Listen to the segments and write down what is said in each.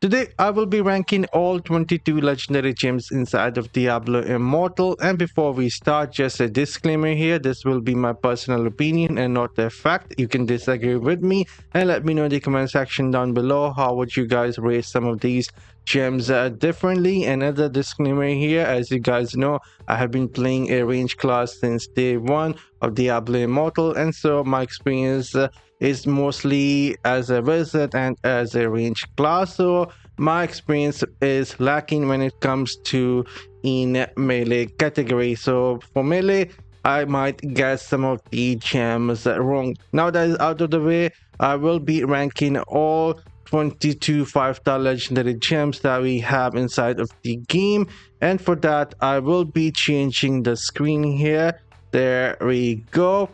Today, I will be ranking all 22 legendary gems inside of Diablo Immortal. And before we start, just a disclaimer here, this will be my personal opinion and not a fact. You can disagree with me and let me know in the comment section down below how would you guys rate some of these gems differently. Another disclaimer here, as you guys know, I have been playing a range class since day one of Diablo Immortal, and so my experience is mostly as a wizard and as a range class, so my experience is lacking when it comes to in melee category. So for melee, I might get some of the gems wrong. Now that is out of the way, I will be ranking all 22 5-star legendary gems that we have inside of the game, and for that I will be changing the screen here. There we go.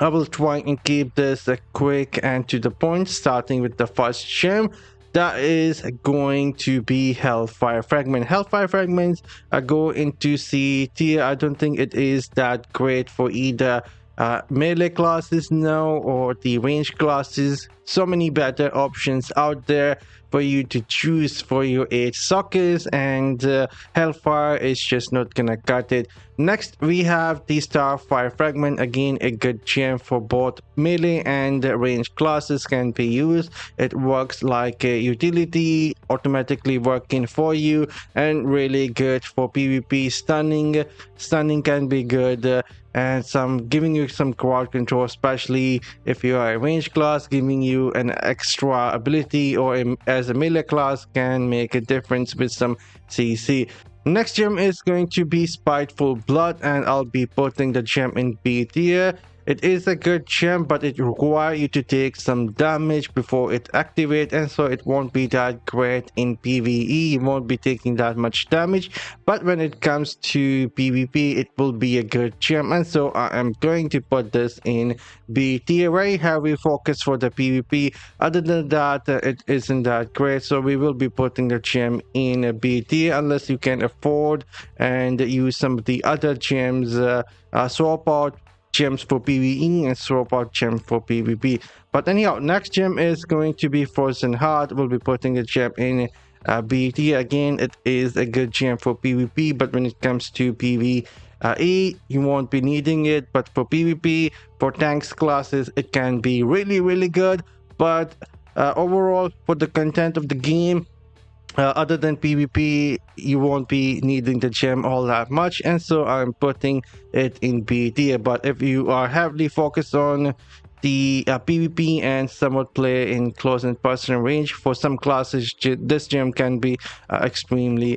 I will try and keep this quick and to the point, starting with the first gem. That is going to be Hellfire Fragment. Hellfire Fragments go into C tier. I don't think it is that great for either melee classes now or the range classes. So many better options out there for you to choose for your 8 sockets, and Hellfire is just not gonna cut it. Next we have the Starfire Fragment. Again, a good gem for both melee and range classes can be used. It works like a utility, automatically working for you, and really good for PvP. Stunning can be good, and some giving you some crowd control, especially if you are a range class. Giving you an extra ability or as a melee class can make a difference with some CC. Next gem is going to be Spiteful Blood, and I'll be putting the gem in B tier. It is a good gem, but it requires you to take some damage before it activates, and so it won't be that great in PvE. You won't be taking that much damage, but when it comes to PvP, it will be a good gem, and so I am going to put this in B tier. Very heavy focus for the PvP. Other than that, it isn't that great, so we will be putting the gem in B tier unless you can afford and use some of the other gems. Swap out gems for PvE and swap out gem for PvP. But anyhow, next gem is going to be Frozen Heart. We'll be putting the gem in BT. Again, it is a good gem for PvP, but when it comes to PvE, you won't be needing it. But for PvP, for tanks classes, it can be really good. But overall, for the content of the game, other than PvP, you won't be needing the gem all that much, and so I'm putting it in B tier. But if you are heavily focused on the PvP and somewhat play in close and personal range, for some classes this gem can be extremely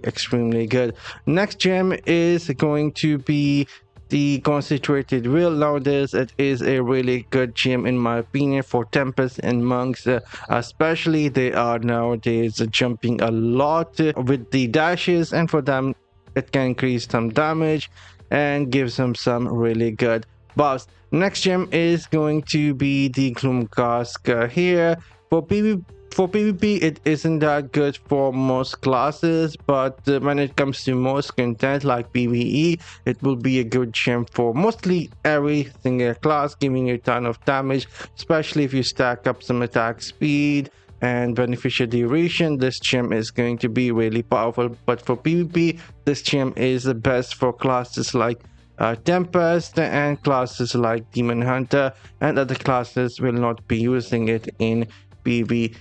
good. Next gem is going to be the Concentrated Will. Nowadays it is a really good gem in my opinion for Tempests and Monks, especially they are nowadays jumping a lot with the dashes, and for them it can increase some damage and gives them some really good buffs. Next gem is going to be the Gloom Cask here. For PvP, it isn't that good for most classes, but when it comes to most content like PvE, it will be a good gem for mostly every single class, giving you a ton of damage, especially if you stack up some attack speed and beneficial duration. This gem is going to be really powerful. But for PvP, this gem is the best for classes like Tempest and classes like Demon Hunter, and other classes will not be using it in PvP.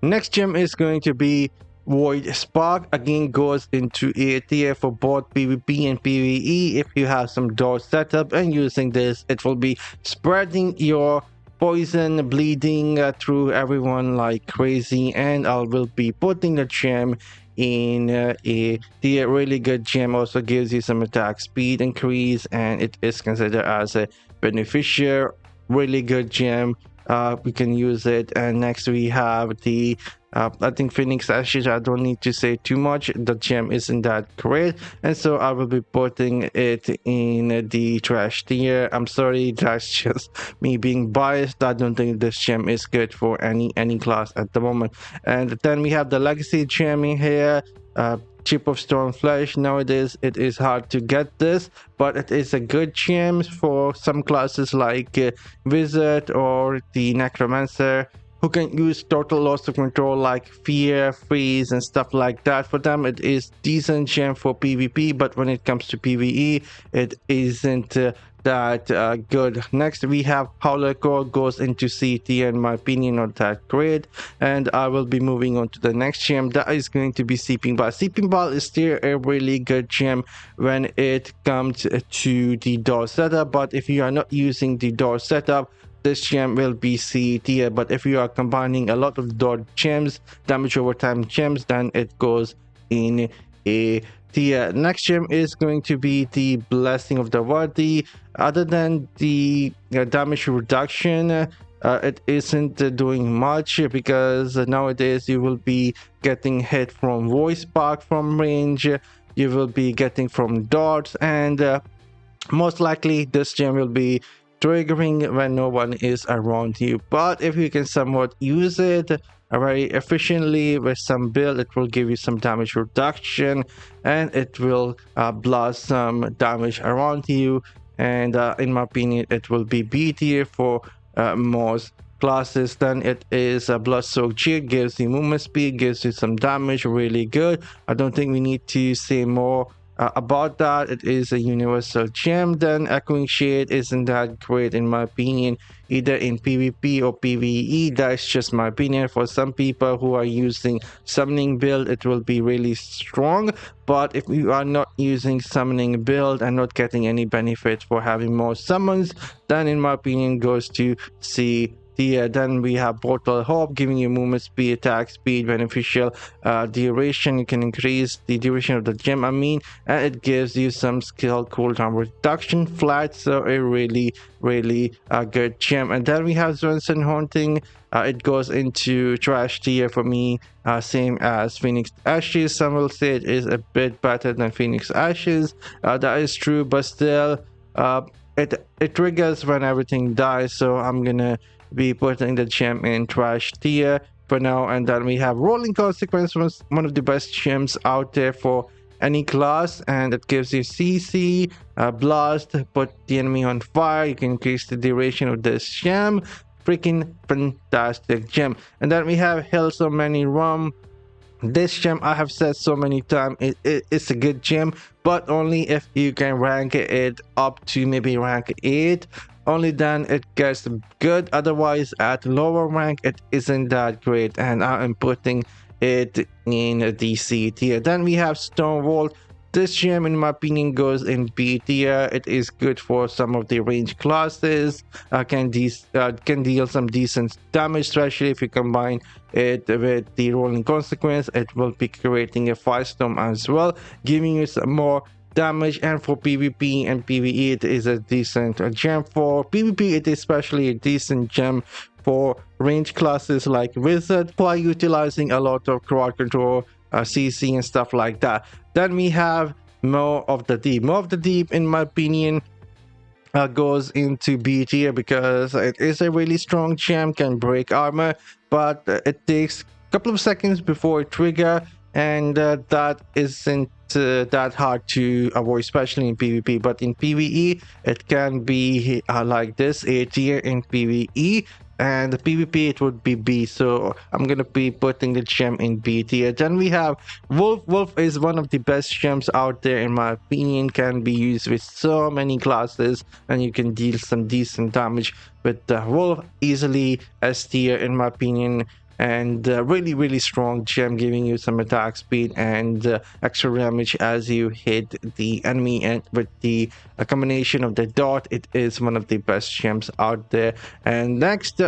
Next gem is going to be Void Spark. Again, goes into A tier for both PvP and PvE. If you have some door setup and using this, it will be spreading your poison bleeding through everyone like crazy, and I will be putting the gem in A tier. Really good gem, also gives you some attack speed increase, and it is considered as a beneficial. Really good gem. We can use it. And next we have the I think Phoenix Ashes. I don't need to say too much, the gem isn't that great, and so I will be putting it in the trash tier. I'm sorry, that's just me being biased. I don't think this gem is good for any class at the moment. And then we have the Legacy gem in here, Chip of Stone Flesh. Nowadays it is hard to get this, but it is a good gem for some classes like Wizard or the Necromancer, who can use total loss of control like fear, freeze, and stuff like that. For them, it is decent gem for PvP, but when it comes to PvE, it isn't that good. Next, we have Howler Core, goes into C tier, in my opinion, not that great. And I will be moving on to the next gem, that is going to be Seeping Ball. Seeping Ball is still a really good gem when it comes to the door setup, but if you are not using the door setup, this gem will be C tier. But if you are combining a lot of dot gems, damage over time gems, then it goes in A tier. Next gem is going to be the Blessing of the Worthy. Other than the damage reduction, it isn't doing much, because nowadays you will be getting hit from voice spark from range, you will be getting from dots, and most likely this gem will be triggering when no one is around you. But if you can somewhat use it very efficiently with some build, it will give you some damage reduction, and it will blast some damage around you. And in my opinion, it will be B tier for most classes. Then it is a Blood Soak Jig, gives you movement speed, gives you some damage, really good. I don't think we need to say more about that. It is a universal gem. Then Echoing Shade isn't that great in my opinion, either in PvP or PvE. That's just my opinion. For some people who are using summoning build, it will be really strong, but if you are not using summoning build and not getting any benefit for having more summons, then in my opinion goes to C tier. Then we have Portal Hope, giving you movement speed, attack speed, beneficial duration. You can increase the duration of the gem, and it gives you some skill cooldown reduction flat. So a really good gem. And then we have Swenson Haunting. It goes into trash tier for me, same as Phoenix Ashes. Some will say it is a bit better than Phoenix Ashes. That is true, but still it triggers when everything dies, so I'm gonna be putting the gem in trash tier for now. And then we have Rolling Consequence, one of the best gems out there for any class, and it gives you CC, blast, put the enemy on fire. You can increase the duration of this gem. Freaking fantastic gem. And then we have Hills of Many Rum. This gem, I have said so many times, it's a good gem, but only if you can rank it up to maybe rank 8. Only then it gets good. Otherwise, at lower rank, it isn't that great, and I am putting it in the C tier. Then we have Stonewall. This gem, in my opinion, goes in B tier. It is good for some of the range classes. Can deal some decent damage, especially if you combine it with the Rolling Consequence. It will be creating a Firestorm as well, giving you some more damage. And for PvP and PvE, it is a decent gem. For PvP, it is especially a decent gem for range classes like Wizard, who are utilizing a lot of crowd control, CC, and stuff like that. Then we have Maw of the Deep. Maw of the Deep, in my opinion, goes into B tier because it is a really strong gem, can break armor, but it takes a couple of seconds before it trigger, and that isn't that hard to avoid, especially in PvP. But in PvE, it can be like this, A tier in PvE, and the PvP it would be B, so I'm gonna be putting the gem in B tier. Then we have Wolf. Wolf is one of the best gems out there, in my opinion, can be used with so many classes, and you can deal some decent damage with the Wolf. Easily S tier, in my opinion, and really strong gem, giving you some attack speed and extra damage as you hit the enemy. And with the combination of the dot, it is one of the best gems out there. And next,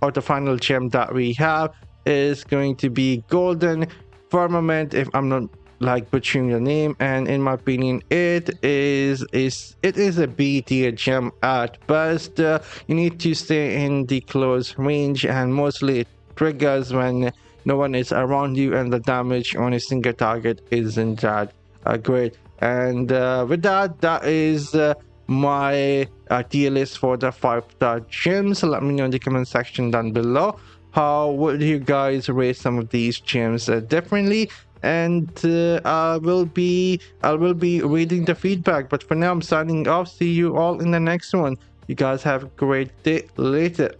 or the final gem that we have, is going to be Golden Firmament, if I'm not like butchering the name. And in my opinion, it is a B tier gem at best. You need to stay in the close range, and mostly it triggers when no one is around you, and the damage on a single target isn't that great. And with that is my tier list for the 5-star gems. Let me know in the comment section down below, how would you guys rate some of these gems differently, and I will be reading the feedback. But for now, I'm signing off. See you all in the next one. You guys have a great day. Later.